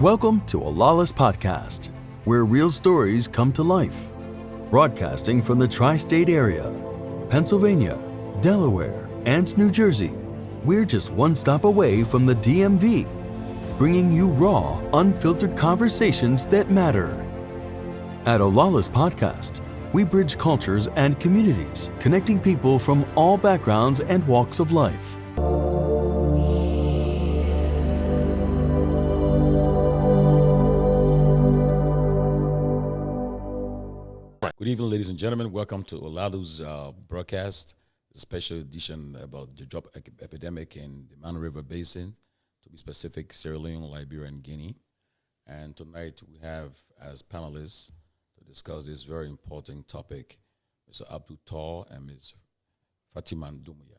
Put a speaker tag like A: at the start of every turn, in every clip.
A: Welcome to Olala's podcast, where real stories come to life. Broadcasting from the tri-state area, Pennsylvania, Delaware, and New Jersey, we're just one stop away from the DMV, bringing you raw, unfiltered conversations that matter. At Olala's podcast, we bridge cultures and communities, connecting people from all backgrounds and walks of life.
B: Good evening, ladies and gentlemen. Welcome to Olalu's broadcast, a special edition about the drug epidemic in the Mano River Basin, to be specific, Sierra Leone, Liberia, and Guinea. And tonight we have as panelists to discuss this very important topic, Mr. Abdul Tor and Ms. Fatima Dumuya.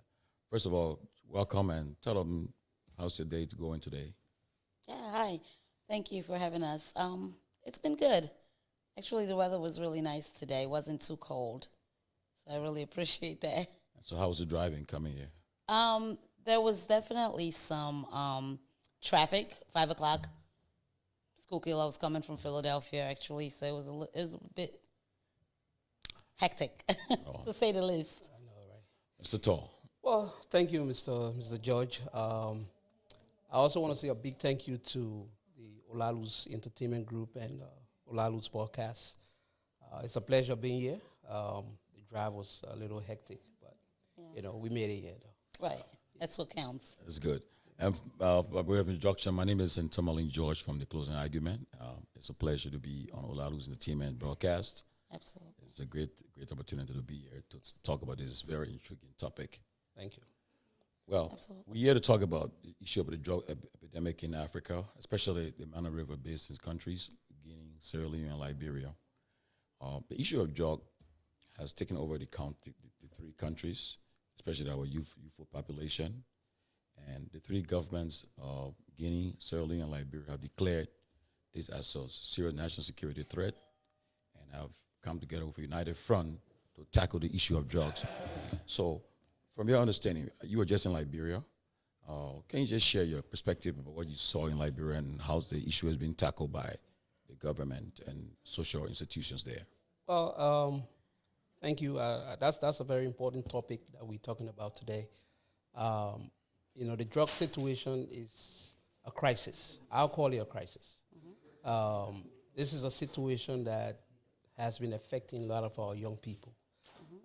B: First of all, welcome and tell them how's your day going today.
C: Yeah, hi. Thank you for having us. It's been good. Actually, the weather was really nice today. It wasn't too cold. So I really appreciate that.
B: So how was the driving coming here?
C: There was definitely some traffic, 5 o'clock. Schuylkill, I was coming from Philadelphia, actually, so it was a bit hectic, to say the least.
D: I know, right?
B: Mr. Tor.
D: Well, thank you, Mr. George. I also want to say a big thank you to the Olalu's Entertainment Group and Olalu's podcast. It's a pleasure being here. The drive was a little hectic, but we made it here. Though.
C: Right, that's what counts.
B: That's good. And by way of introduction, my name is Ntomalin George from The Closing Argument. It's a pleasure to be on Olalu's Entertainment broadcast.
C: Absolutely.
B: It's a great opportunity to be here to talk about this very intriguing topic.
D: Thank you.
B: Well,
C: Absolutely.
B: we're here to talk about the issue of the drug epidemic in Africa, especially the Mano River Basin countries, Guinea, Sierra Leone, and Liberia. The issue of drug has taken over the three countries, especially our youthful population. And the three governments of Guinea, Sierra Leone, and Liberia have declared this as a serious national security threat and have come together with a united front to tackle the issue of drugs. So, from your understanding, you were just in Liberia. Can you just share your perspective about what you saw in Liberia and how the issue has been tackled by the government and social institutions there?
D: Well, thank you. That's a very important topic that we're talking about today. The drug situation is a crisis. I'll call it a crisis. Mm-hmm. This is a situation that has been affecting a lot of our young people.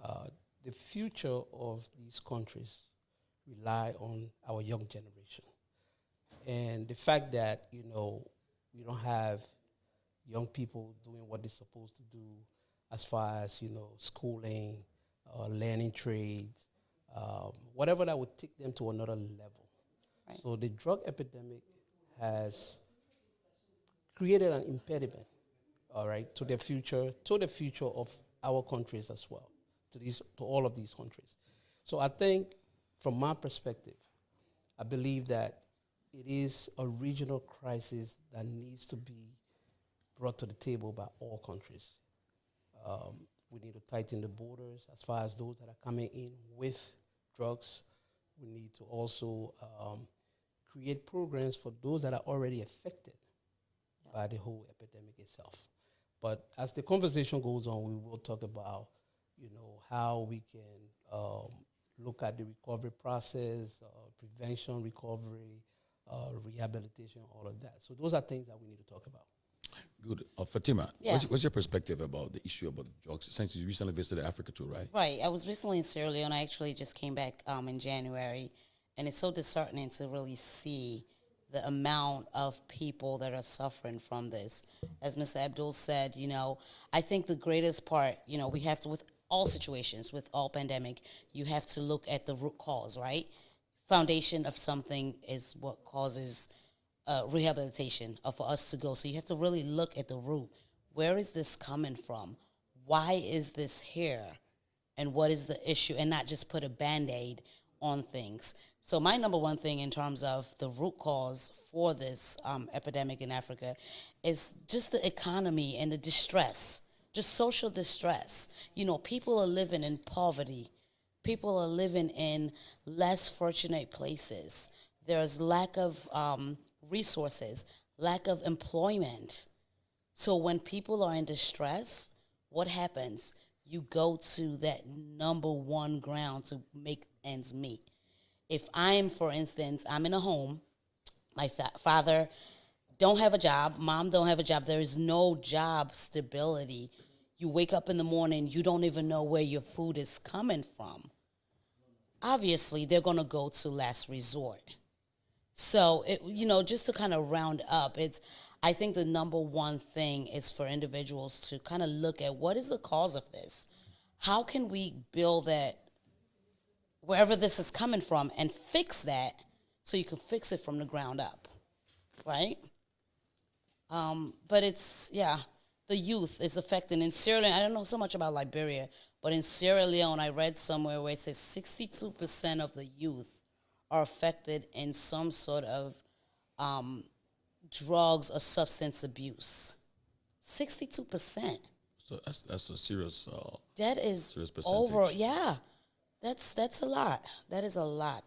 D: Mm-hmm. The future of these countries rely on our young generation. And the fact that, we don't have young people doing what they're supposed to do as far as, schooling, learning trades, whatever that would take them to another level. Right. So the drug epidemic has created an impediment, all right, to the future of our countries as well, to all of these countries. So I think, from my perspective, I believe that it is a regional crisis that needs to be brought to the table by all countries. We need to tighten the borders as far as those that are coming in with drugs. We need to also create programs for those that are already affected by the whole epidemic itself. But as the conversation goes on, we will talk about, how we can look at the recovery process, prevention, recovery, rehabilitation, all of that. So those are things that we need to talk about.
B: Good. Fatima, what's your perspective about the issue about drugs? Since you recently visited Africa too, right?
C: Right. I was recently in Sierra Leone. I actually just came back in January. And it's so disheartening to really see the amount of people that are suffering from this. As Mr. Abdul said, I think the greatest part, we have to, with all situations, with all pandemic, you have to look at the root cause, right? Foundation of something is what causes rehabilitation for us to go. So you have to really look at the root. Where is this coming from? Why is this here? And what is the issue? And not just put a Band-Aid on things. So my number one thing in terms of the root cause for this epidemic in Africa is just the economy and the distress, just social distress. People are living in poverty. People are living in less fortunate places. There's lack of resources. lack of employment. So when people are in distress, what happens? You go to that number one ground to make ends meet. If I'm, for instance, I'm in a home, my father don't have a job, mom don't have a job, there is no job stability. You wake up in the morning, you don't even know where your food is coming from. Obviously, they're going to go to last resort. So, just to kind of round up, I think the number one thing is for individuals to kind of look at what is the cause of this? How can we build that wherever this is coming from and fix that so you can fix it from the ground up, right? But the youth is affected. In Sierra Leone, I don't know so much about Liberia, but in Sierra Leone, I read somewhere where it says 62% of the youth are affected in some sort of drugs or substance abuse. 62%.
B: So that's a serious.
C: That is
B: serious percentage.
C: over. Yeah, that's a lot. That is a lot.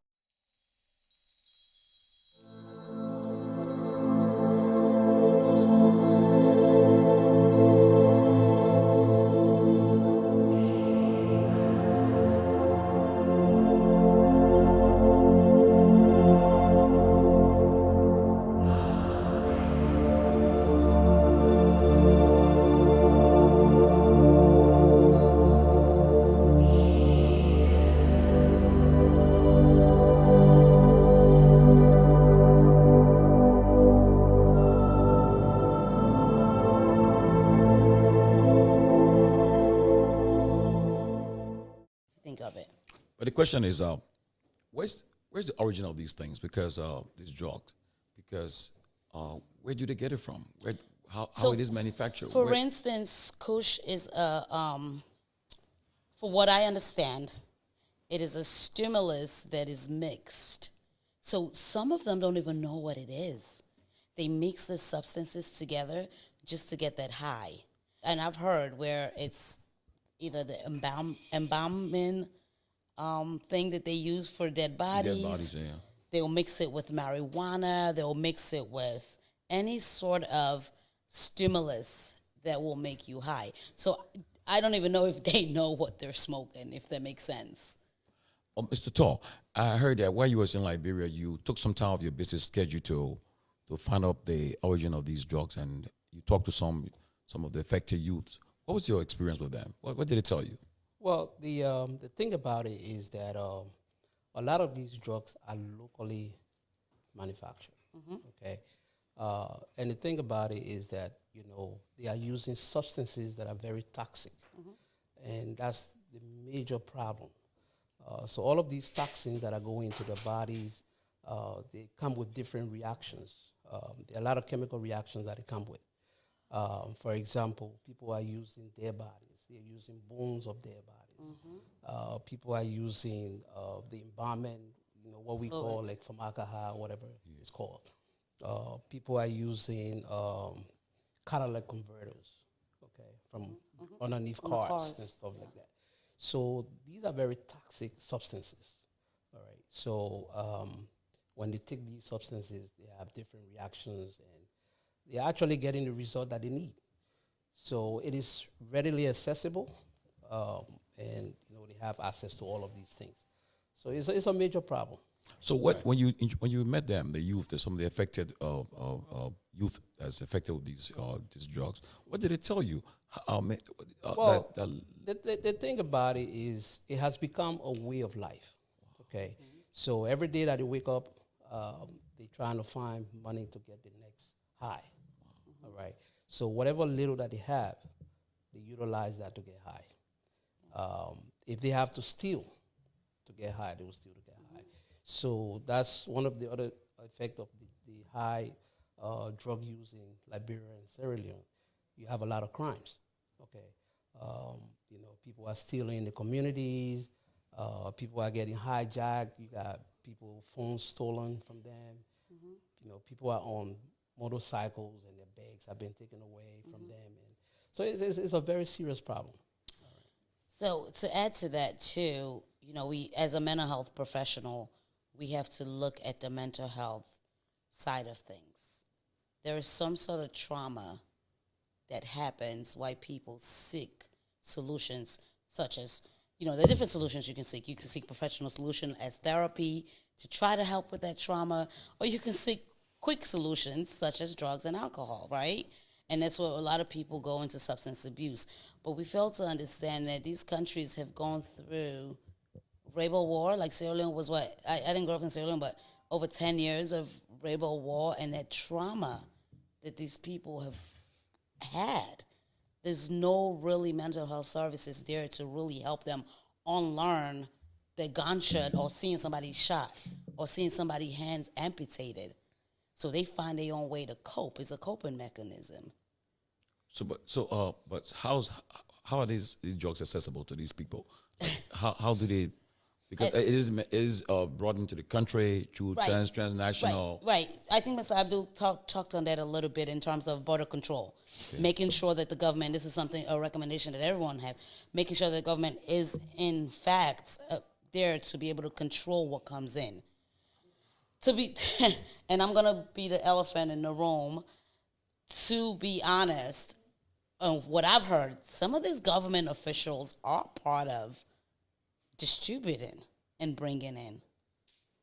C: Think of it.
B: But the question is, where's the origin of these things? Because these drugs, because where do they get it from? How it is manufactured?
C: For instance, Kush is for what I understand, it is a stimulus that is mixed. So some of them don't even know what it is. They mix the substances together just to get that high. And I've heard where it's either the embalming thing that they use for dead bodies.
B: Dead bodies, yeah.
C: They'll mix it with marijuana. They'll mix it with any sort of stimulus that will make you high. So I don't even know if they know what they're smoking, if that makes sense.
B: Mr. Tall, I heard that while you was in Liberia, you took some time of your business schedule to find out the origin of these drugs, and you talked to some of the affected youth. What was your experience with them? What did it tell you?
D: Well, the thing about it is that a lot of these drugs are locally manufactured. Okay, and the thing about it is that they are using substances that are very toxic, and that's the major problem. So all of these toxins that are going into the bodies, they come with different reactions. There are a lot of chemical reactions that they come with. For example, people are using their bodies. They're using bones of their bodies. People are using the embalming, what we call like formaldehyde, whatever it's called. People are using catalytic converters, okay, from underneath cars and stuff like that. So these are very toxic substances, all right? So when they take these substances, they have different reactions, and they're actually getting the result that they need. So it is readily accessible, and they have access to all of these things. So it's a major problem.
B: So when you met them, the youth, some of the affected youth that's affected with these drugs, what did it tell you?
D: Well, the thing about it is it has become a way of life. Okay, so every day that they wake up, they're trying to find money to get the next high. All right. So whatever little that they have, they utilize that to get high. If they have to steal to get high, they will steal to get high. So that's one of the other effects of the high drug use in Liberia and Sierra Leone. You have a lot of crimes. Okay. People are stealing in the communities. People are getting hijacked. You got people phones stolen from them. People are on motorcycles and their bags have been taken away from them, and so it's a very serious problem.
C: So to add to that too, we as a mental health professional, we have to look at the mental health side of things. there is some sort of trauma that happens while people seek solutions, such as, there are different solutions you can seek. You can seek professional solution as therapy to try to help with that trauma, or you can seek quick solutions such as drugs and alcohol, right? And that's where a lot of people go into substance abuse. But we fail to understand that these countries have gone through racial war. Like Sierra Leone was what? I didn't grow up in Sierra Leone, but over 10 years of racial war, and that trauma that these people have had. There's no really mental health services there to really help them unlearn the gunshot or seeing somebody shot or seeing somebody's hands amputated. So they find their own way to cope. It's a coping mechanism.
B: But how are these drugs accessible to these people? Like, how do they? Because it is brought into the country through transnational.
C: Right. I think Mr. Abdul talked on that a little bit in terms of border control, making sure that the government. This is a recommendation that everyone have, making sure that the government is in fact there to be able to control what comes in. And I'm gonna be the elephant in the room. To be honest, of what I've heard, some of these government officials are part of distributing and bringing in.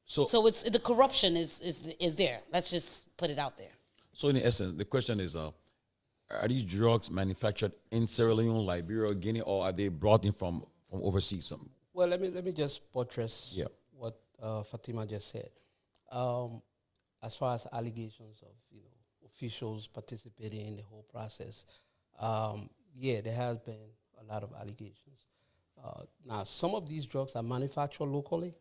C: So it's the corruption is there. Let's just put it out there.
B: So in essence, the question is, are these drugs manufactured in Sierra Leone, Liberia, Guinea, or are they brought in from overseas?
D: Well, let me just buttress what Fatima just said. As far as allegations of officials participating in the whole process, there has been a lot of allegations. Now, some of these drugs are manufactured locally.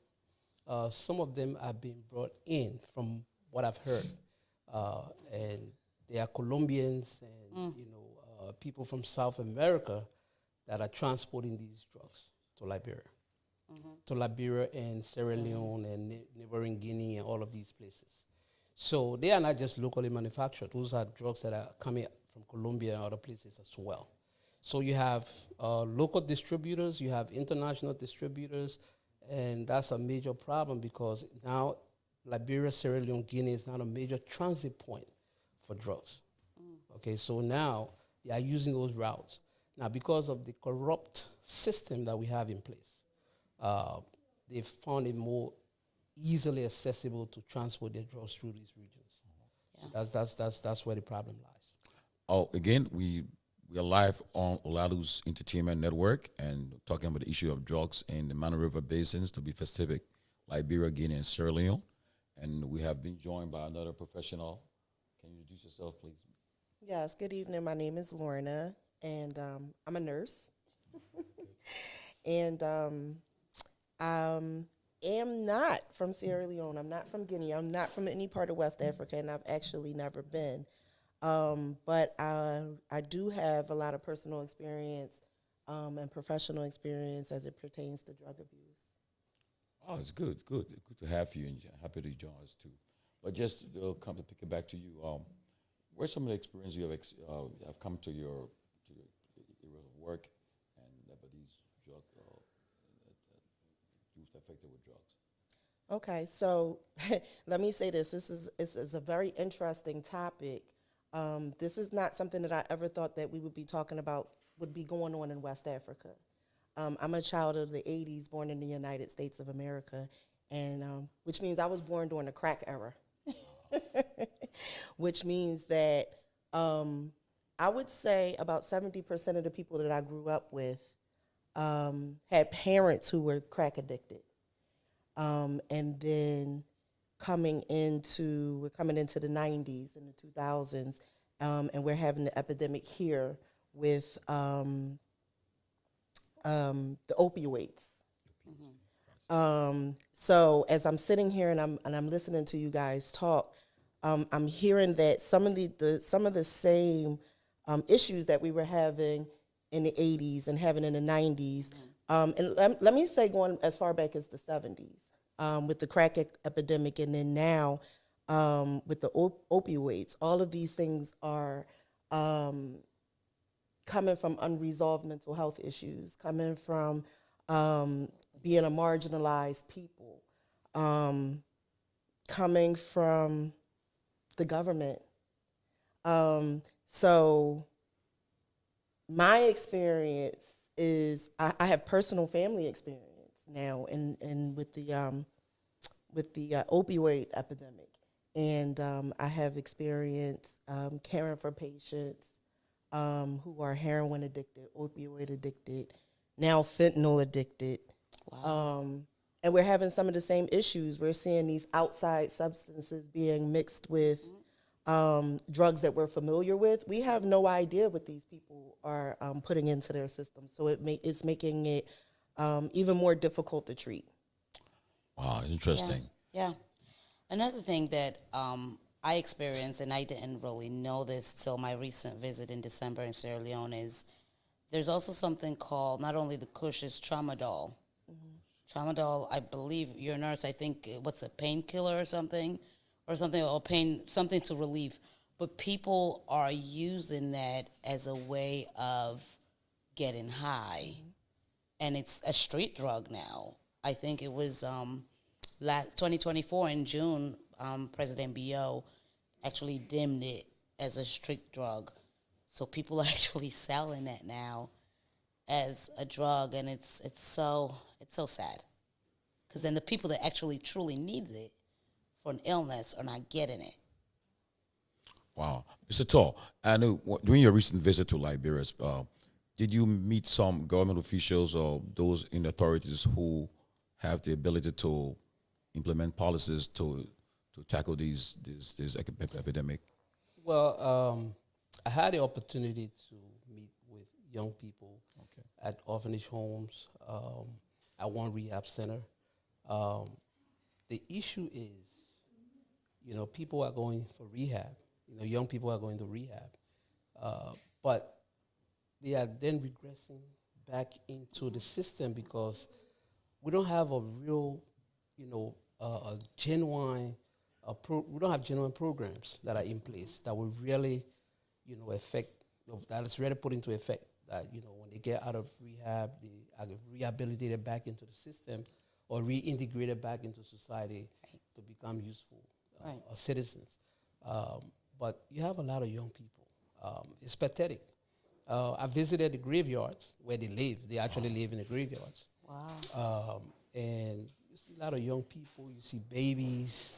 D: Some of them have been brought in, from what I've heard, and they are Colombians and people from South America that are transporting these drugs to Liberia, to Liberia and Sierra Leone and neighboring Guinea and all of these places. So they are not just locally manufactured. Those are drugs that are coming from Colombia and other places as well. So you have local distributors, you have international distributors, and that's a major problem because now Liberia, Sierra Leone, Guinea is not a major transit point for drugs. Okay, so now they are using those routes. Now, because of the corrupt system that we have in place, they've found it more easily accessible to transport their drugs through these regions. Yeah. So that's where the problem lies.
B: Oh, again, we are live on Olalu's Entertainment Network and talking about the issue of drugs in the Mano River basins, to be specific, Liberia, Guinea, and Sierra Leone. And we have been joined by another professional. Can you introduce yourself, please?
E: Yes, good evening. My name is Lorna, and I'm a nurse. And I am not from Sierra Leone. I'm not from Guinea. I'm not from any part of West Africa, and I've actually never been. But I do have a lot of personal experience and professional experience as it pertains to drug abuse.
B: Oh, it's good to have you, and happy to join us too. But just come to pick it back to you. Where's some of the experience you have come to your area of work, and about these drug youth affected with drugs?
E: Okay, so let me say this. This is a very interesting topic. This is not something that I ever thought that we would be talking about would be going on in West Africa. I'm a child of the 80s, born in the United States of America, and which means I was born during the crack era, which means that I would say about 70% of the people that I grew up with had parents who were crack addicted. And then we're coming into the 90s and the 2000s, and we're having the epidemic here with the opioids. So as I'm sitting here and I'm listening to you guys talk, I'm hearing that some of the same issues that we were having in the 80s and having in the 90s, and let me say going as far back as the 70s, with the crack epidemic, and then now with the opioids, all of these things are coming from unresolved mental health issues, coming from being a marginalized people, coming from the government So my experience is I have personal family experience now and with the opioid epidemic. And I have experience caring for patients who are heroin addicted, opioid addicted, now fentanyl addicted.
C: Wow.
E: And we're having some of the same issues. We're seeing these outside substances being mixed with drugs that we're familiar with. We have no idea what these people are putting into their system. So it's making it even more difficult to treat.
B: Wow, interesting.
C: Yeah. Another thing that I experienced, and I didn't really know this till my recent visit in December in Sierra Leone, is there's also something called not only the Kush, is tramadol. Tramadol, I believe you're a nurse. I think what's a painkiller or something to relieve. But people are using that as a way of getting high, and it's a street drug now. I think it was last 2024 in June. President Bio actually deemed it as a street drug, so people are actually selling that now as a drug, and it's so sad because then the people that actually truly need it for an illness are not getting it.
B: Wow. Mr. Tall, I know during your recent visit to Liberia, did you meet some government officials or those in authorities who have the ability to implement policies to tackle this epidemic?
D: Well, I had the opportunity to meet with young people at orphanage homes, at one rehab center. The issue is, people are going for rehab. Young people are going to rehab, but they are then regressing back into the system because we don't have a real, a genuine. We don't have genuine programs that are in place that will really, affect, that is really put into effect. That when they get out of rehab, they are rehabilitated back into the system or reintegrated back into society to become useful citizens. But you have a lot of young people. It's pathetic. I visited the graveyards where they live. They actually live in the graveyards.
C: Wow.
D: And you see a lot of young people. You see babies.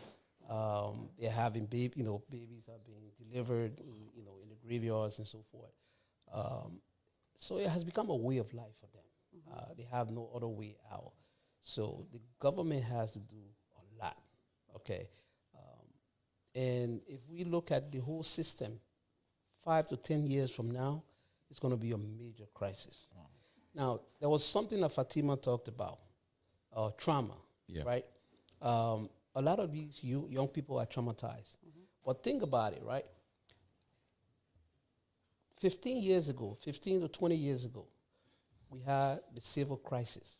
D: They're having babies are being delivered, in the graveyards and so forth. So it has become a way of life for them. They have no other way out. So the government has to do a lot. Okay. And if we look at the whole system, 5 to 10 years from now, it's going to be a major crisis. Wow. Now, there was something that Fatima talked about, trauma, right? A lot of these young people are traumatized. But think about it, right? 15 to 20 years ago, we had the civil crisis.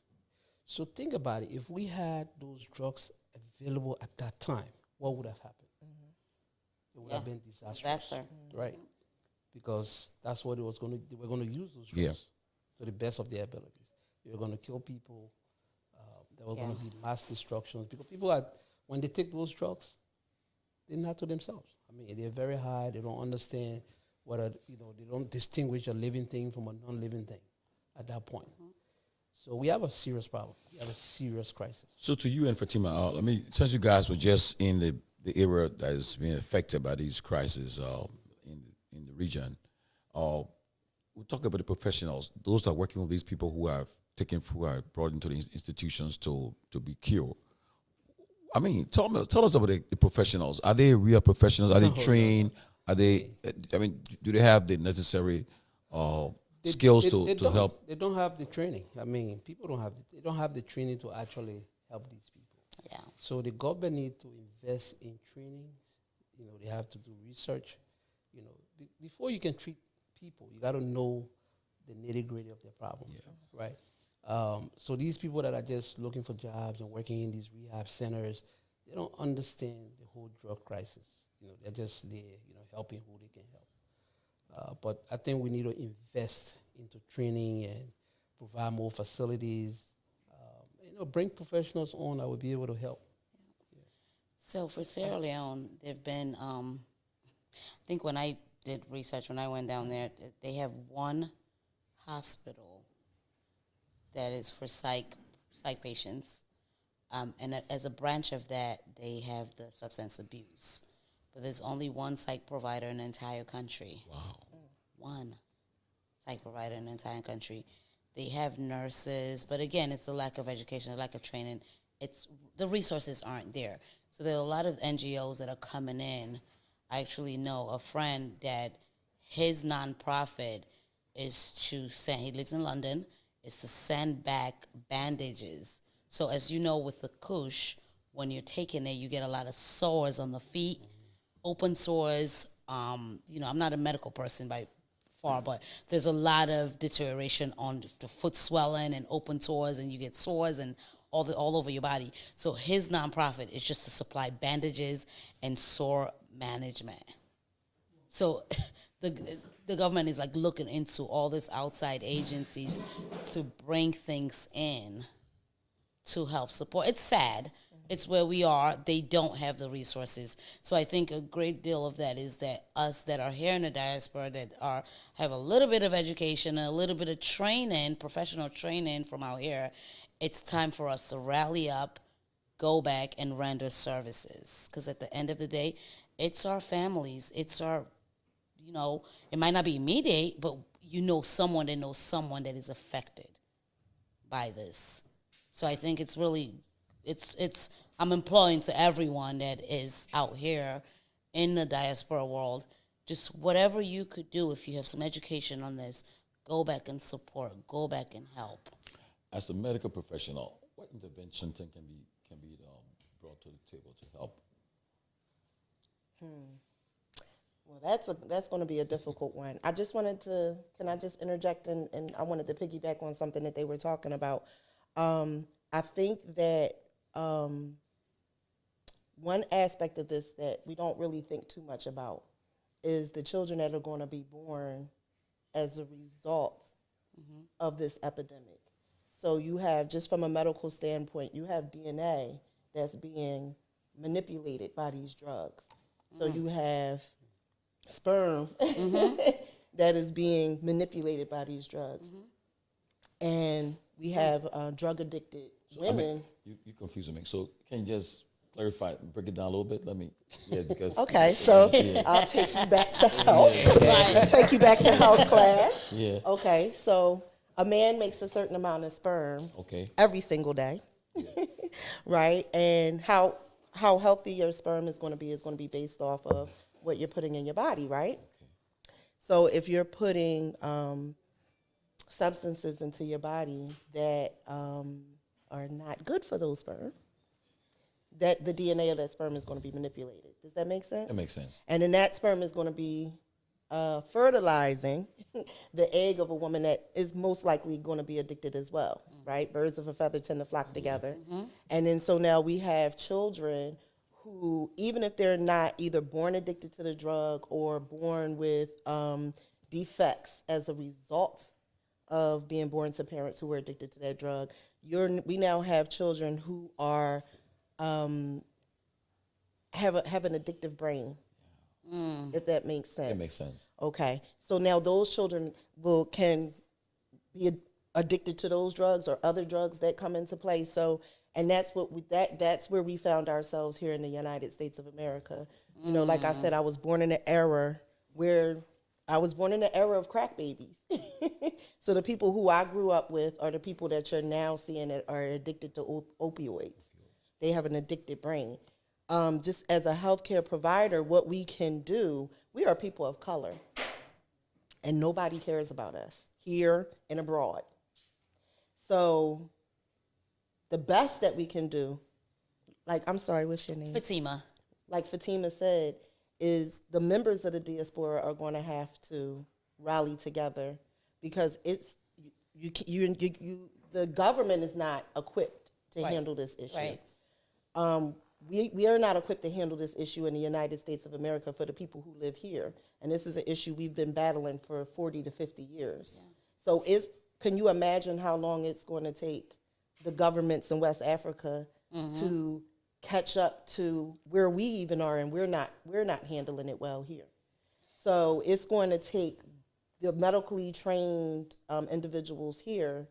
D: So think about it. If we had those drugs available at that time, what would have happened? It would have been disastrous, right? Because that's what it was going to. They were going to use those drugs to the best of their abilities. They were going to kill people. There were going to be mass destruction. Because when they take those drugs, they're not to themselves. I mean, they're very high. They don't understand they don't distinguish a living thing from a non-living thing at that point. So we have a serious problem. We have a serious crisis.
B: So to you and Fatima, since you guys were just in the area that is being affected by these crises in the region, we'll talk about the professionals, those that are working with these people who are brought into the institutions to be cured. I mean, tell us about the professionals. Are they real professionals? Are they trained? Are they? Do they have the necessary skills to help?
D: They don't have the training. I mean, they don't have the training to actually help these people.
C: Yeah.
D: So the government need to invest in trainings. They have to do research. Before you can treat people, you got to know the nitty-gritty of their problem, right? So these people that are just looking for jobs and working in these rehab centers, they don't understand the whole drug crisis. They're just there, helping who they can help. But I think we need to invest into training and provide more facilities. Bring professionals on that will be able to help.
C: So for Sierra Leone, there've been, I think when I did research when I went down there. They have one hospital that is for psych patients, and as a branch of that, they have the substance abuse. But there's only one psych provider in the entire country.
B: Wow.
C: One psych provider in the entire country. They have nurses, but again, it's the lack of education, the lack of training. It's the resources aren't there. So there are a lot of NGOs that are coming in. I actually know a friend that his nonprofit is to send, he lives in London, is to send back bandages. So as you know, with the Kush, when you're taking it, you get a lot of sores on the feet, open sores. I'm not a medical person by far, but there's a lot of deterioration on the foot swelling and open sores, and you get sores and all over your body. So his nonprofit is just to supply bandages and sore management. So the government is like looking into all these outside agencies to bring things in to help support. It's sad. It's where we are. They don't have the resources. So I think a great deal of that is that us that are here in the diaspora that have a little bit of education and a little bit of training, professional training from out here, it's time for us to rally up, go back, and render services. Because at the end of the day, it's our families. It's our, it might not be immediate, but someone that knows someone that is affected by this. So I think it's really, I'm imploring to everyone that is out here in the diaspora world, just whatever you could do, if you have some education on this, go back and support, go back and help.
B: As a medical professional, what intervention thing can be brought to the table to help?
E: Well, that's going to be a difficult one. I just wanted to, can I just interject, and I wanted to piggyback on something that they were talking about. I think that one aspect of this that we don't really think too much about is the children that are going to be born as a result of this epidemic. So you have, just from a medical standpoint, you have DNA that's being manipulated by these drugs. So you have sperm that is being manipulated by these drugs. And we have drug-addicted women.
B: You confusing me. So can you just clarify, break it down a little bit? Because
E: okay, so I'll take you back to health. I'll take you back to health class.
B: Yeah.
E: Okay, so a man makes a certain amount of sperm every single day, right? And how healthy your sperm is going to be based off of what you're putting in your body, right? Okay. So if you're putting substances into your body that are not good for those sperm, that the DNA of that sperm is going to be manipulated. Does that make sense?
B: That makes sense.
E: And then that sperm is going to be fertilizing the egg of a woman that is most likely going to be addicted as well, right? Birds of a feather tend to flock together. And then so now we have children who, even if they're not either born addicted to the drug or born with defects as a result of being born to parents who were addicted to that drug, we now have children who are have an addictive brain. If that makes sense.
B: That makes sense.
E: Okay. So now those children can be addicted to those drugs or other drugs that come into play. So, and that's that's where we found ourselves here in the United States of America. Like I said, I was born in an era of crack babies. So the people who I grew up with are the people that you're now seeing that are addicted to opioids. They have an addicted brain. Just as a healthcare provider, what we can do, we are people of color, and nobody cares about us here and abroad. So the best that we can do, I'm sorry, what's your name?
C: Fatima. Like
E: Fatima said, is the members of the diaspora are going to have to rally together, because the government is not equipped to handle this issue.
C: Right.
E: We are not equipped to handle this issue in the United States of America for the people who live here. And this is an issue we've been battling for 40 to 50 years. Yeah. So can you imagine how long it's going to take the governments in West Africa to catch up to where we even are, and we're not handling it well here. So it's going to take the medically trained individuals here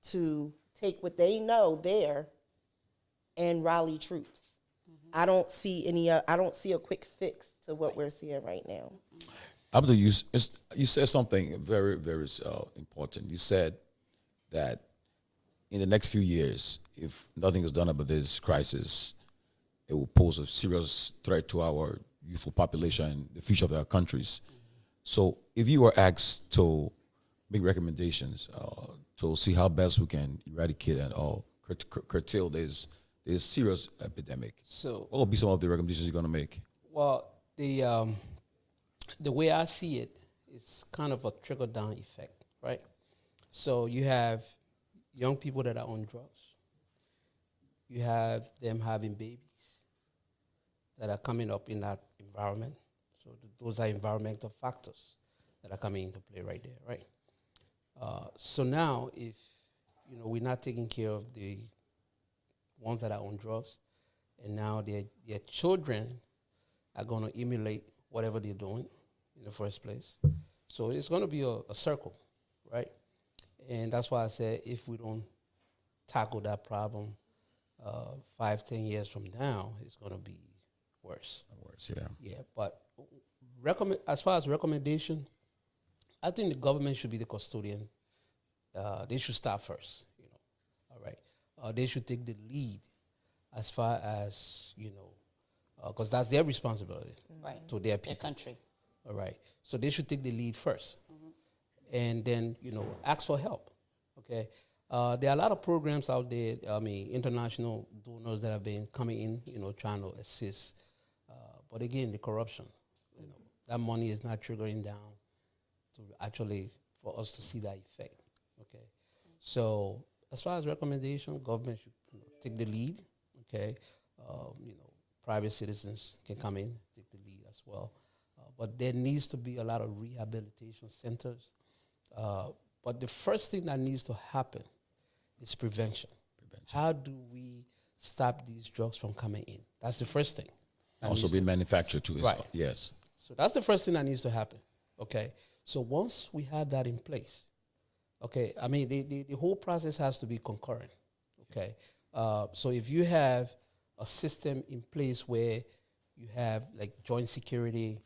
E: to take what they know there and rally troops. I don't see I don't see a quick fix to what we're seeing right now.
B: Abdul, you said something very, very important. You said that in the next few years, if nothing is done about this crisis, it will pose a serious threat to our youthful population, the future of our countries. So if you were asked to make recommendations to see how best we can eradicate and curtail this serious epidemic,
D: So,
B: what will be some of the recommendations you're going to make?
D: well, the way I see it is kind of a trickle down effect, right? So you have young people that are on drugs. You have them having babies that are coming up in that environment. So those are environmental factors that are coming into play right there, right? So now, if we're not taking care of the ones that are on drugs, and now their children are going to emulate whatever they're doing in the first place. So it's going to be a circle, right? And that's why I said if we don't tackle that problem 5-10 years from now, it's going to be worse.
B: Worse, yeah.
D: Yeah, but as far as recommendation, I think the government should be the custodian. They should start first, all right. They should take the lead as far as, because that's their responsibility
C: Right.
D: to their people.
C: Their country.
D: All right. So they should take the lead first. And then, ask for help. Okay. There are a lot of programs out there, international donors that have been coming in, trying to assist. But again, the corruption, that money is not triggering down to actually for us to see that effect. Okay. So as far as recommendation, government should take the lead. Okay. Private citizens can come in, take the lead as well. But there needs to be a lot of rehabilitation centers. But the first thing that needs to happen is prevention. How do we stop these drugs from coming in? That's the first thing.
B: Also being manufactured too.
D: Right.
B: Yes.
D: So that's the first thing that needs to happen. Okay. So once we have that in place, okay, the whole process has to be concurrent. Okay. So if you have a system in place where you have like joint security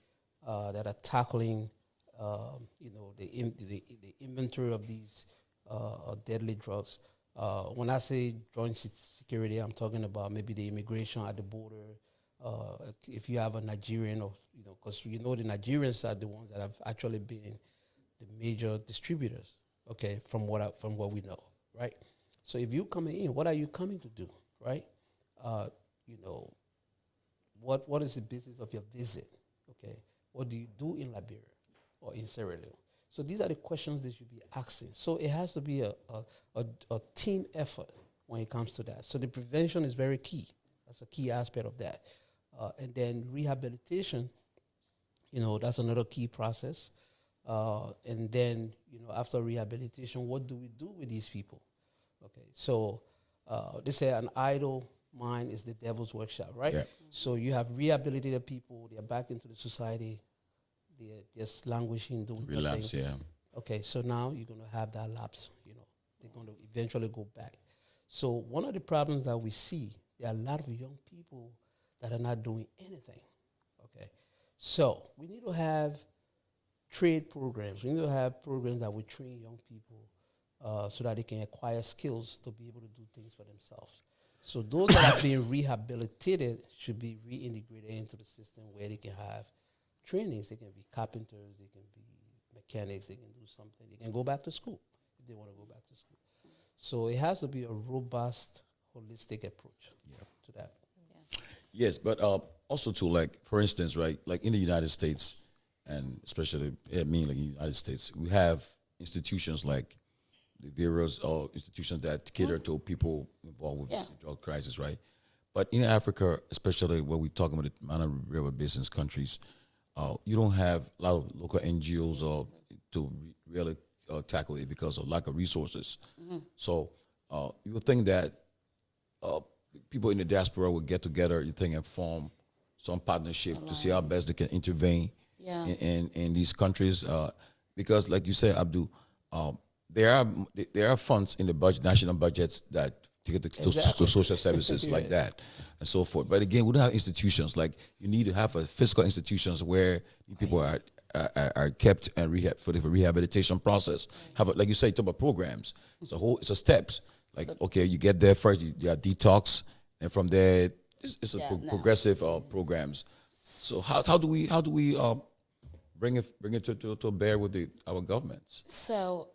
D: that are tackling, the inventory of these deadly drugs. When I say joint security, I'm talking about maybe the immigration at the border. If you have a Nigerian, or because the Nigerians are the ones that have actually been the major distributors. Okay, from what we know, right? So if you coming in, what are you coming to do, right? What is the business of your visit? Okay, what do you do in Liberia or in Sierra Leone? So these are the questions they should be asking. So it has to be a team effort when it comes to that. So the prevention is very key. That's a key aspect of that. And then rehabilitation, that's another key process. And then, after rehabilitation, what do we do with these people? Okay, so they say an idle mind is the devil's workshop, right?
B: Yeah.
D: So you have rehabilitated people, they're back into the society, they're just languishing, doing
B: Relapse,
D: nothing.
B: yeah.
D: Okay, so now you're going to have that lapse, they're going to eventually go back. So one of the problems that we see, there are a lot of young people that are not doing anything, okay? So we need to have trade programs. We need to have programs that will train young people so that they can acquire skills to be able to do things for themselves. So those that are being rehabilitated should be reintegrated into the system where they can have trainings. They can be carpenters, they can be mechanics, they can do something. They can go back to school if they want to go back to school. So it has to be a robust, holistic approach to that.
C: Yeah.
B: Yes, but also too, like, for instance, right, like in the United States, and especially mainly in the United States, we have institutions like the various institutions that cater to people involved with the drug crisis, right? But in Africa, especially when we're talking about the Mano River business countries, you don't have a lot of local NGOs to really tackle it because of lack of resources. So you would think that people in the diaspora would get together, you think, and form some partnership to see how best they can intervene
C: Yeah.
B: in these countries, because like you said, Abdul, there are funds in the budget, national budgets that to, to social services like that and so forth. But again, we don't have institutions. Like you need to have a physical institutions where people are kept and rehab for the rehabilitation process. Have a, like you say, talk about programs. It's a steps. Like okay, you get there first, you got detox, and from there it's a progressive programs. So how do we bring it to bear with our governments?
C: So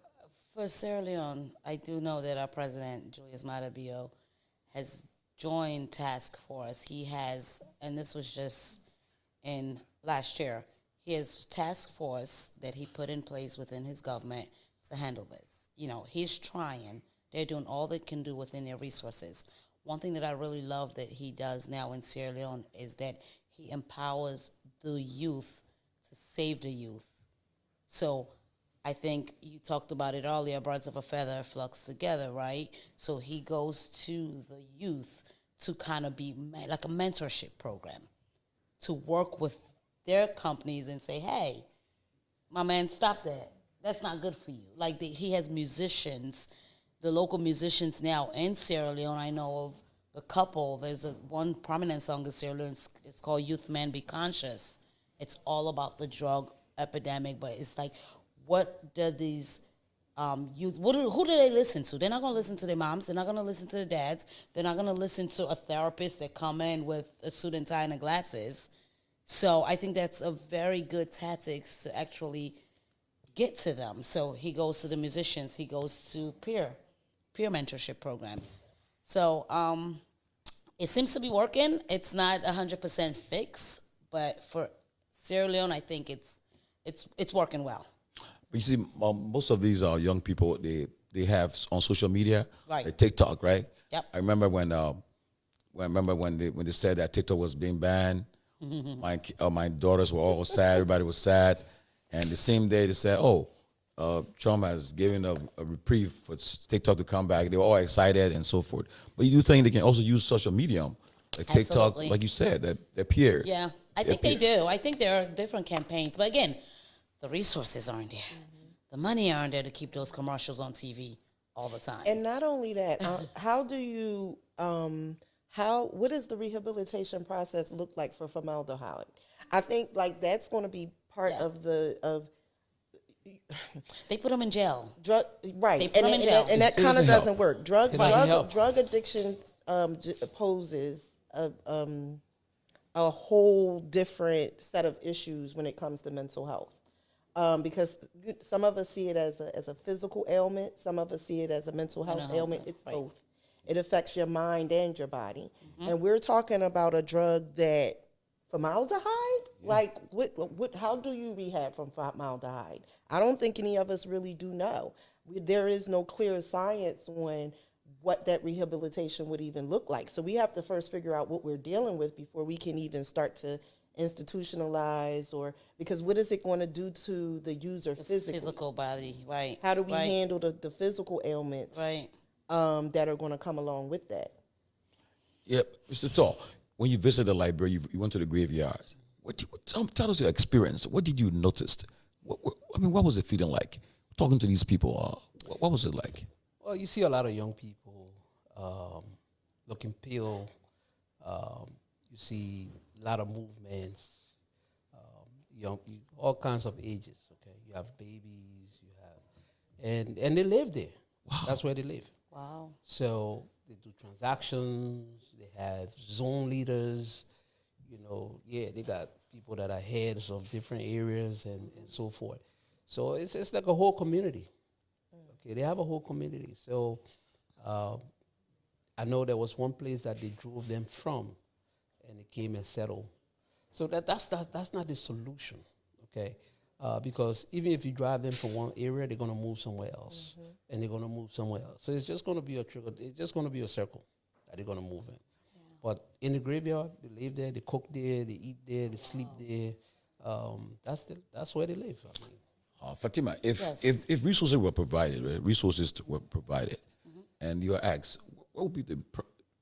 C: for Sierra Leone, I do know that our president, Julius Maada Bio, has joined task force. He has, and this was just in last year, he has task force that he put in place within his government to handle this. You know, he's trying. They're doing all they can do within their resources. One thing that I really love that he does now in Sierra Leone is that he empowers the youth to save the youth. So I think you talked about it earlier, birds of a feather flocks together, right? So he goes to the youth to kind of be like a mentorship program, to work with their companies and say, hey, my man, stop that. That's not good for you. Like he has musicians, the local musicians now in Sierra Leone. I know of a couple. There's one prominent song in Sierra Leone. It's called Youth Man Be Conscious. It's all about the drug epidemic, but it's like, what do these youth, who do they listen to? They're not going to listen to their moms. They're not going to listen to their dads. They're not going to listen to a therapist that come in with a suit and tie and the glasses. So I think that's a very good tactics to actually get to them. So he goes to the musicians. He goes to peer mentorship program. So it seems to be working. It's not 100% fixed, but for Sierra Leone, I think it's working well.
B: But you see, most of these young people, they have on social media,
C: Right.
B: like TikTok, right?
C: Yep.
B: I remember when they said that TikTok was being banned. My daughters were all sad. Everybody was sad, and the same day they said, Trump has given a reprieve for TikTok to come back. They were all excited and so forth. But you think they can also use social media, like TikTok,
C: Absolutely.
B: like you said, that peer.
C: Yeah, I think they do. I think there are different campaigns. But again, the resources aren't there. The money aren't there to keep those commercials on TV all the time.
E: And not only that, how do you, what does the rehabilitation process look like for formaldehyde? I think like that's going to be part of
C: they put them in jail.
E: drug, right?
C: They put them in jail.
E: And that kind of doesn't work. Drug addictions poses a whole different set of issues when it comes to mental health. Because some of us see it as a physical ailment, some of us see it as a mental health ailment. It's both. It affects your mind and your body. And we're talking about a drug that formaldehyde. Like, what? How do you rehab from formaldehyde? I don't think any of us really do know. There is no clear science on what that rehabilitation would even look like. So we have to first figure out what we're dealing with before we can even start to institutionalize, or because what is it going to do to the user physically?
C: Physical body, right.
E: How do we handle the physical ailments
C: right.
E: That are going to come along with that?
B: Yep, Mr. Tall, when you visited the library, you went to the graveyards. Tell us your experience. What did you notice? What was it feeling like? Talking to these people, what was it like?
D: Well, you see a lot of young people looking pale. You see a lot of movements, all kinds of ages. Okay, you have babies, and they live there. Wow. That's where they live.
C: Wow.
D: So they do transactions. They have zone leaders. They got people that are heads of different areas and so forth. So it's like a whole community. Okay, they have a whole community. So I know there was one place that they drove them from, and they came and settled. So that's not the solution, okay? Because even if you drive them from one area, they're going to move somewhere else, and they're going to move somewhere else. So it's just going to be a trickle. It's just going to be a circle that they're going to move in. Yeah. But in the graveyard, they live there, they cook there, they eat there, they sleep there. That's where they live. I mean.
B: Fatima, if resources were provided, and you are asked, what would be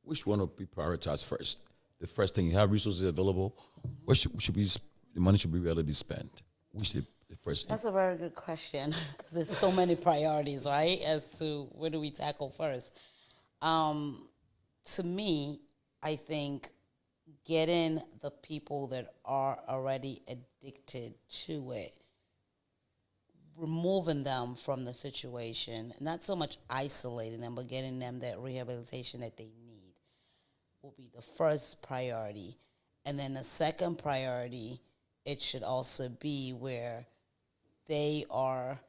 B: which one would be prioritized first? The first thing, you have resources available. What should we the money should be really be spent? Which the first?
C: That's a very good question because there's so many priorities, right? As to where do we tackle first? To me, I think getting the people that are already addicted to it, removing them from the situation, not so much isolating them, but getting them that rehabilitation that they need will be the first priority. And then the second priority, it should also be where they are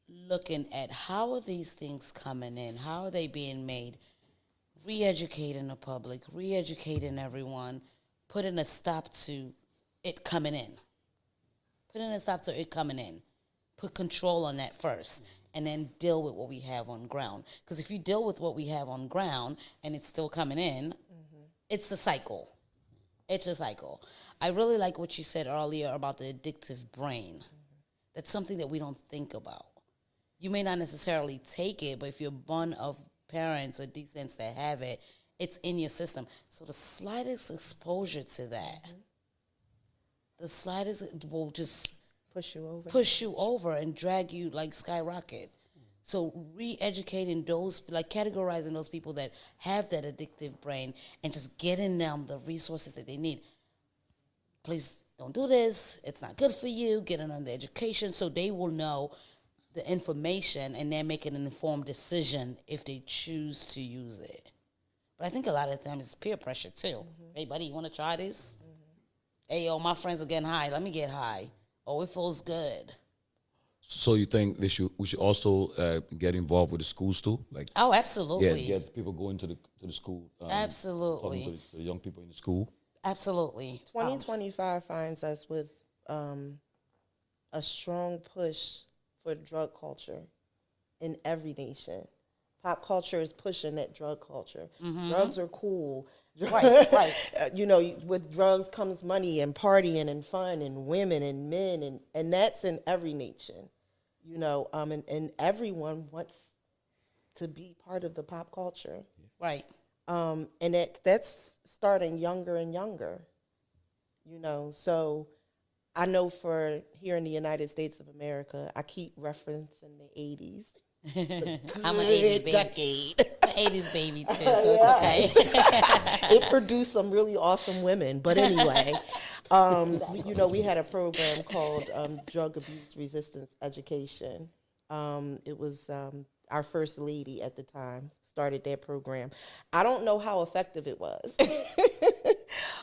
C: looking at how are these things coming in, how are they being made, re-educating the public, re-educating everyone, putting a stop to it coming in. Putting a stop to it coming in. Put control on that first, and then deal with what we have on ground. Because if you deal with what we have on ground and it's still coming in, it's a cycle. It's a cycle. I really like what you said earlier about the addictive brain. That's something that we don't think about. You may not necessarily take it, but if you're one of parents or decents that have it, it's in your system. So the slightest exposure to that, the slightest will just push you over and drag you like skyrocket. So re-educating those, like categorizing those people that have that addictive brain and just getting them the resources that they need. Please don't do this. It's not good for you. Getting them the education so they will know the information and then making an informed decision if they choose to use it. But I think a lot of times it's peer pressure too. Hey, buddy, you want to try this? Hey, yo, my friends are getting high. Let me get high. Oh, it feels good.
B: So you think we should also get involved with the schools too? Like,
C: oh, absolutely.
B: Yeah, get people going to the school.
C: Absolutely.
B: Talking to the young people in the school.
C: Absolutely.
E: 2025 finds us with a strong push for drug culture in every nation. Pop culture is pushing that drug culture. Drugs are cool.
C: Right.
E: You know, with drugs comes money and partying and fun and women and men, and that's in every nation. You know, and everyone wants to be part of the pop culture.
C: Right.
E: And that's starting younger and younger. You know, so I know for here in the United States of America, I keep referencing the 80s.
C: I'm an 80s baby.
E: Decade.
C: I'm an 80s baby too, so it's okay.
E: It produced some really awesome women. But anyway, we had a program called Drug Abuse Resistance Education. It was our first lady at the time started that program. I don't know how effective it was,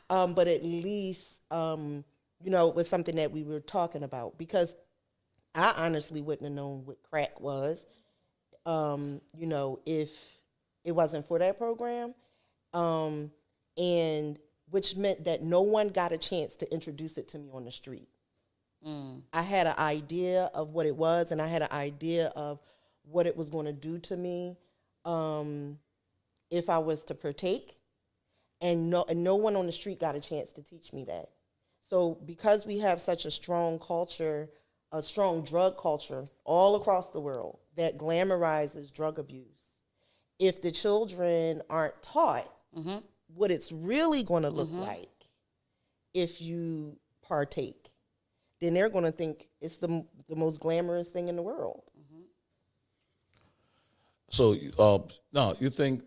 E: but at least, it was something that we were talking about, because I honestly wouldn't have known what crack was, if it wasn't for that program, and which meant that no one got a chance to introduce it to me on the street. I had an idea of what it was, and I had an idea of what it was going to do to me if I was to partake, and no one on the street got a chance to teach me that. So because we have such a strong culture, a strong drug culture all across the world that glamorizes drug abuse, if the children aren't taught what it's really going to look like if you partake, then they're going to think it's the most glamorous thing in the world.
B: So now you think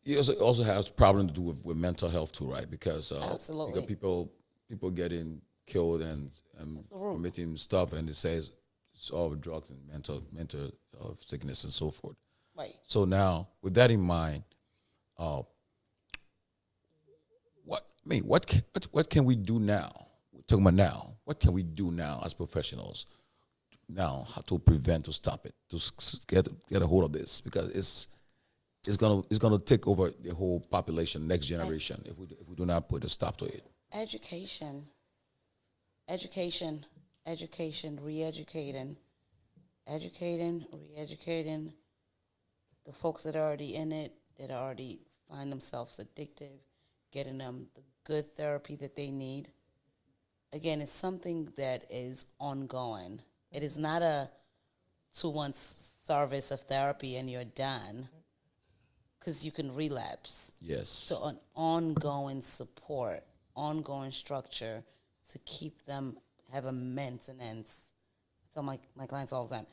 B: it also has problem to do with mental health too, right? Because
C: Absolutely.
B: Because people getting killed and committing stuff, and it says it's all drugs and mental sickness and so forth.
C: Right.
B: So now, with that in mind, what can we do now? We're talking about now. What can we do now as professionals? Now, how to prevent, to stop it, to get a hold of this, because it's gonna take over the whole population, next generation, if we do not put a stop to it.
C: Education, re-educating, re-educating the folks that are already in it, that already find themselves addictive, getting them the good therapy that they need. Again, it's something that is ongoing. It is not a 2-1 service of therapy and you're done, because you can relapse.
B: Yes.
C: So an ongoing support, ongoing structure to keep them, have a maintenance. I tell my clients all the time,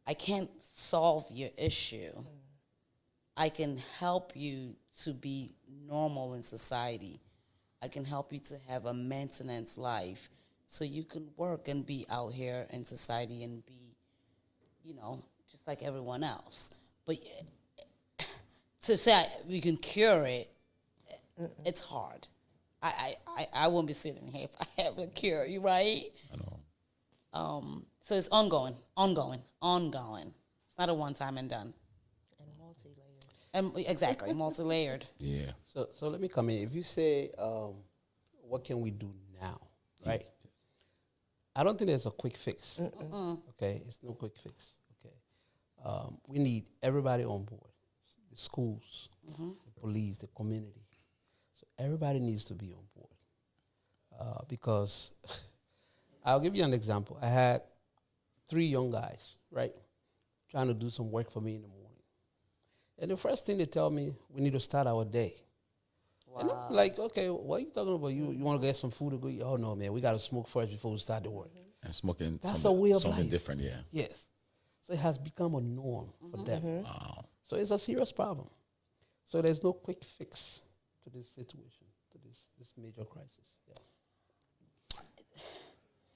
C: I can't solve your issue. I can help you to be normal in society. I can help you to have a maintenance life so you can work and be out here in society and be, just like everyone else. But to say we can cure it, it's hard. I wouldn't be sitting here if I have a cure, you right?
B: I know.
C: So it's ongoing. It's not a one-time and done.
E: And multi-layered.
C: And exactly, multi-layered.
B: Yeah.
D: So let me come in. If you say, what can we do now, right? I don't think there's a quick fix. Okay, it's no quick fix. Okay, we need everybody on board, the schools, the police, the community. So everybody needs to be on board because I'll give you an example. I had 3 young guys, right, trying to do some work for me in the morning. And the first thing they tell me, we need to start our day. Wow. And I'm like, okay, what are you talking about? You want to get some food to go eat? Oh, no, man, we got to smoke first before we start the work.
B: And smoking
D: That's a way of
B: something
D: life.
B: different, yeah.
D: Yes. So it has become a norm for them.
B: Wow.
D: So it's a serious problem. So there's no quick fix to this situation, to this major crisis. Yeah.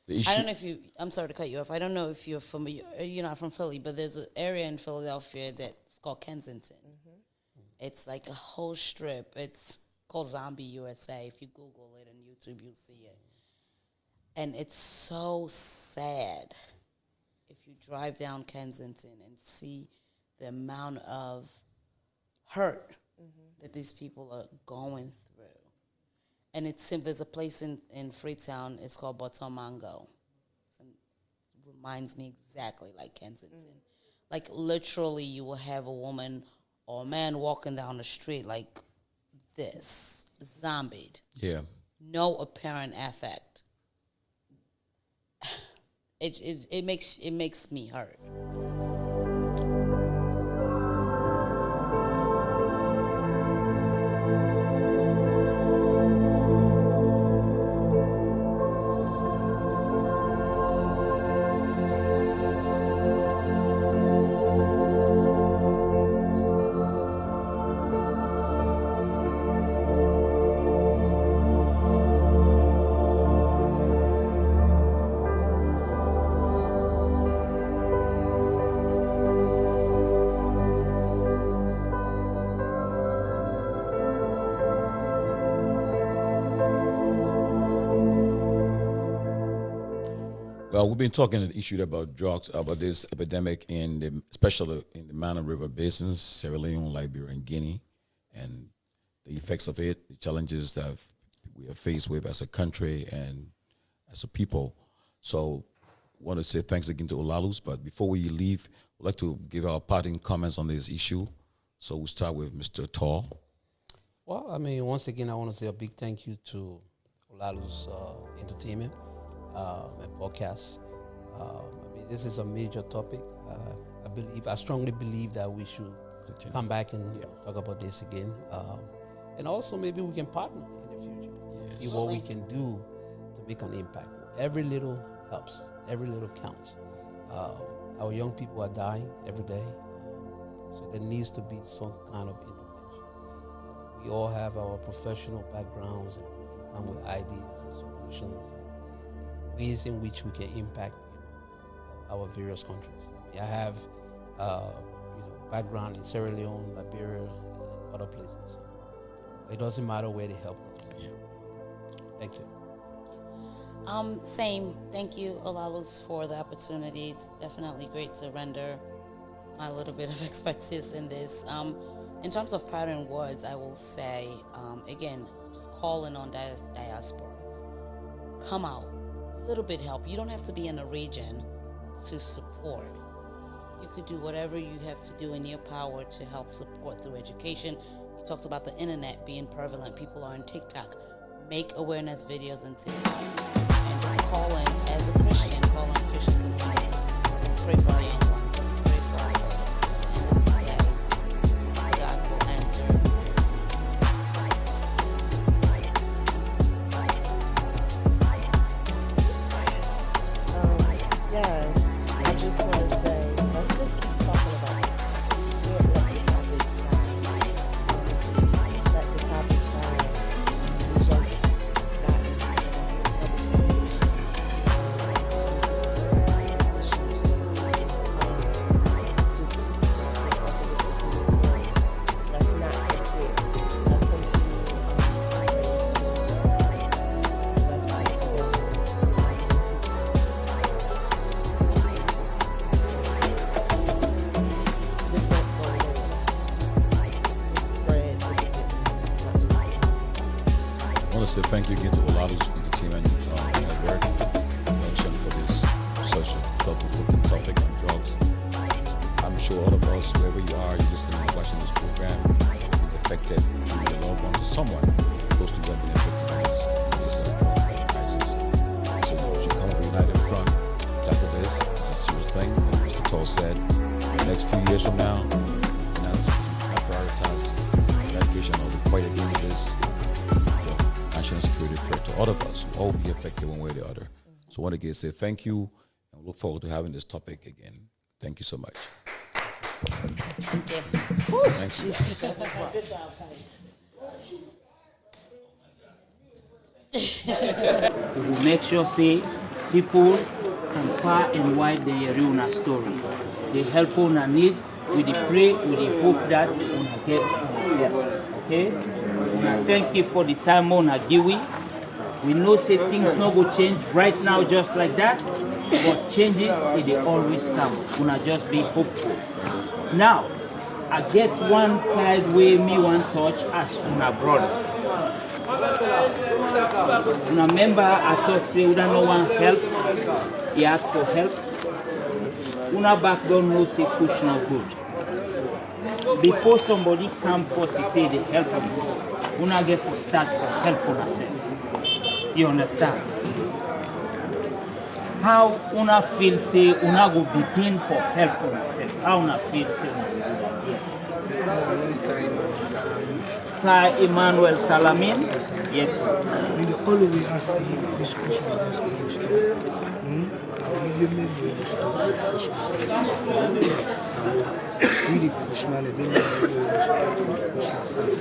B: The issue,
C: I don't know if you, I'm sorry to cut you off. I don't know if you're familiar, you're not from Philly, but there's an area in Philadelphia that's called Kensington. It's like a whole strip. It's called Zombie USA. If you Google it on YouTube, you'll see it. And it's so sad if you drive down Kensington and see the amount of hurt that these people are going through. And it's there's a place in Freetown, it's called Botomango. It reminds me exactly like Kensington. Like literally you will have a woman or a man walking down the street like this, zombied.
B: yeah.
C: No apparent affect. It makes me hurt.
B: Well, we've been talking an issue about drugs, about this epidemic especially in the Mano River basins, Sierra Leone, Liberia, and Guinea, and the effects of it, the challenges that we are faced with as a country and as a people. So I want to say thanks again to Olalus, but before we leave, we'd like to give our parting comments on this issue. So we'll start with Mr. Tall.
D: Well, I mean, once again, I want to say a big thank you to Olalu's Entertainment and podcast. I mean, this is a major topic. I strongly believe that we should come back and talk about this again. And also maybe we can partner in the future, see what we can do to make an impact. Every little helps. Every little counts. Our young people are dying every day. So there needs to be some kind of intervention. We all have our professional backgrounds and we can come with ideas and solutions and ways in which we can impact our various countries. I have background in Sierra Leone, Liberia, and other places. So it doesn't matter where they help us.
B: Yeah.
D: Thank you.
C: Same. Thank you, Olalus, for the opportunity. It's definitely great to render my little bit of expertise in this. In terms of parting words, I will say, again, just calling on diasporas. Come out. A little bit help. You don't have to be in a region to support. You could do whatever you have to do in your power to help support through education. You talked about the internet being prevalent. People are on TikTok. Make awareness videos on TikTok. And just call in as a Christian, call in Christian community. Let's pray for our young ones. Let's pray for our girls. And God will answer.
B: say thank you again to Olalu's Entertainment Network production for this such a thought-provoking topic on drugs. I'm sure all of us, wherever you are, you're listening and watching this program, you've been affected through your loved ones or someone close to you have been affected by this drug crisis. So we should come up with a united front to tackle this. It's a serious thing, like Mr. Toll said. The next few years from now, that's prioritize eradication or the fight against this national security threat to all of us. We'll all be affected one way or the other. So I want to say thank you and look forward to having this topic again. Thank you so much.
C: Thank you.
B: Thanks.
F: We will make sure say people from far and wide they hear una story. They help una need. We dey pray, we dey hope that una get una help. Okay? Una thank you for the time una give we. We know say things no go change right now just like that, but changes they always come. Una just be hopeful. Now, I get one side where me want touch as una brother. Una member I talk say we don't know one help. He ask for help. Una back don't know say Kush no good. Before somebody come first and say they help them, una get for start for help on herself. You understand? How una feel say una go begin for help on herself? How una feel say una go do that? Yes. Sir Emmanuel Salamin? Yes, sir.
G: We the only way I see this Kush business going to stop. We make the stop Kush business. So we the Kush man, we make the stop Kush business.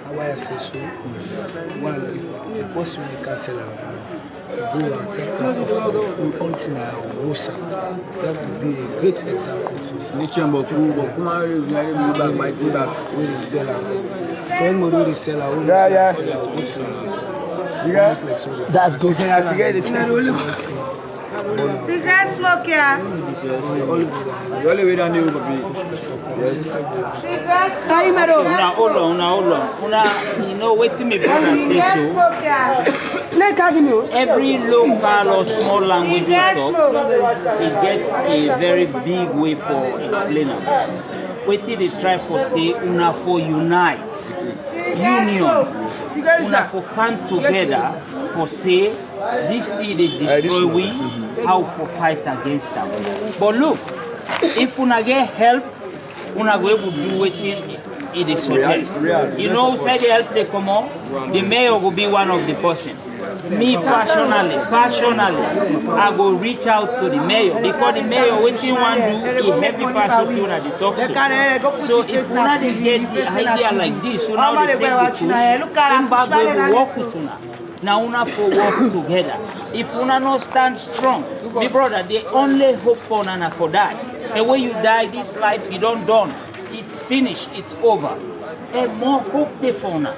G: How I say so? One, if the person we can sell go and take that person until now, that would be a great example to nature. But we back with the seller. When we do the seller, that's good.
H: Cigarette smoke here.
G: The only way down there will be
H: Cigarette smoke.
F: Una, hold on. Una, you know what me brother say so. Every local or small language we talk, it gets a very big way for explaining. What they try for say, una for unite, union, una for come together for say, this thing they destroy we, how for fight against them. But look, if una get help, una go able to do what it is suggest. You know, say the help they come on, the mayor will be one of the person. Me personally, I go reach out to the mayor because the mayor, what he want to do, he help the person to the talk to. So if una dey get the idea like this, una dey take the push, him back go work with una. Now una for work together. If una no stand strong, my brother, the only hope for una for that. The way you die this life, you don't done. It's finished, it's over. And more hope there for una.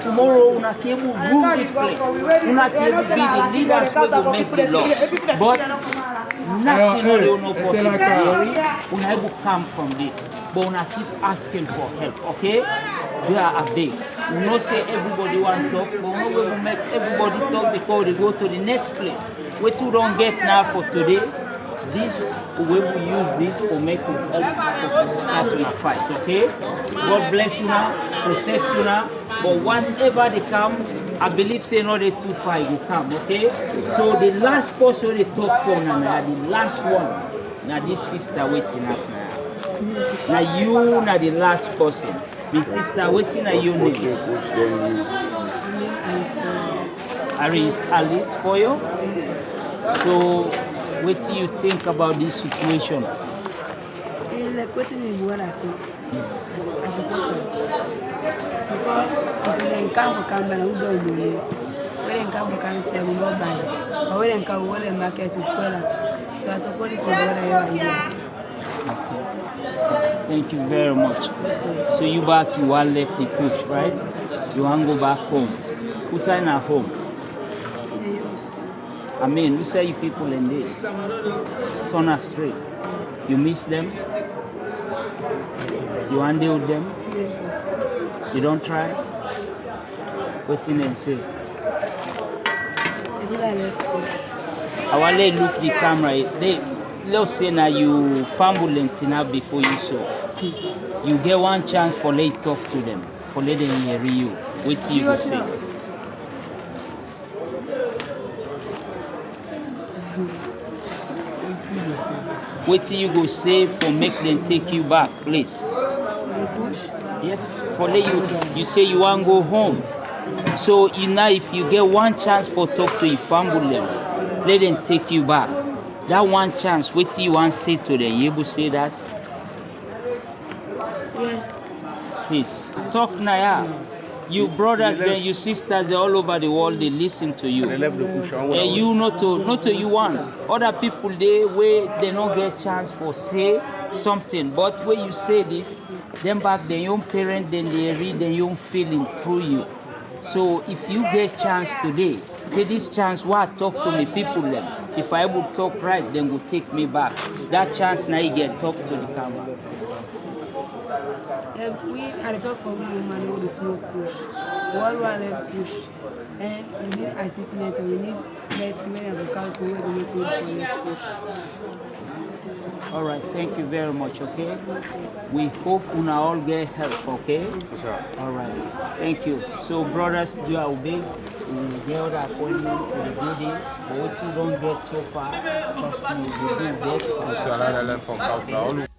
F: Tomorrow, una can rule this place. Una can be the leaders who will make the law. But nothing will no possibility. Una will come from this. But una keep asking for help, okay? They are a big. We not say everybody want to talk, but we will make everybody talk because they go to the next place. What you don't get now for today, this we will use this to make you help for start a fight, okay? God bless you now, protect you now. But whenever they come, I believe say no they too far you come, okay? So the last person they talk for now, the last one, now this sister waiting up now. Now you now the last person. My sister waiting at your name. Alice for you. So what do you think about this situation?
H: Like what is what I think? I support it. Because if they come for Canberra, we don't do it. When they come for Canberra, we don't buy it. But when they come for the market, we pull it. So I support this is what I am.
F: Okay. Thank you very much. So you back, you all left the Kush, right? You want to go back home. Who sign at home? I mean, who say you people in there? Turn us straight. You miss them? You want to deal with them? You don't try? What's in and say?
H: I left Kush.
F: I will let look the camera. Let's say now you fumble now before you saw. You get one chance for let talk to them, for let them hear you. What you go say? What you go say for make them take you back, please? Yes, for let you say you want to go home. So you know if you get one chance for talk to your family, let them take you back. That one chance, what you want to say to them? You able to say that?
H: Yes.
F: Please talk now. You brothers, then you sisters, they're all over the world. They listen to you. And you not to you one. Other people they don't get chance for say something. But when you say this, then back the young parent, then they read the young feeling through you. So if you get chance today, say this chance, what talk to me people then. If I would talk right, then will take me back. That chance now you get talk to the camera.
H: We had a talk for women with the smoke push. One left push. And we need assistance and we need let's make a calculate to make good for left push.
F: All right, thank you very much, okay? We hope we all get help, okay? Sure. All right, thank you. So, brothers, do obey. We get the appointment for the building, but what you don't get so far, trust me, we do get.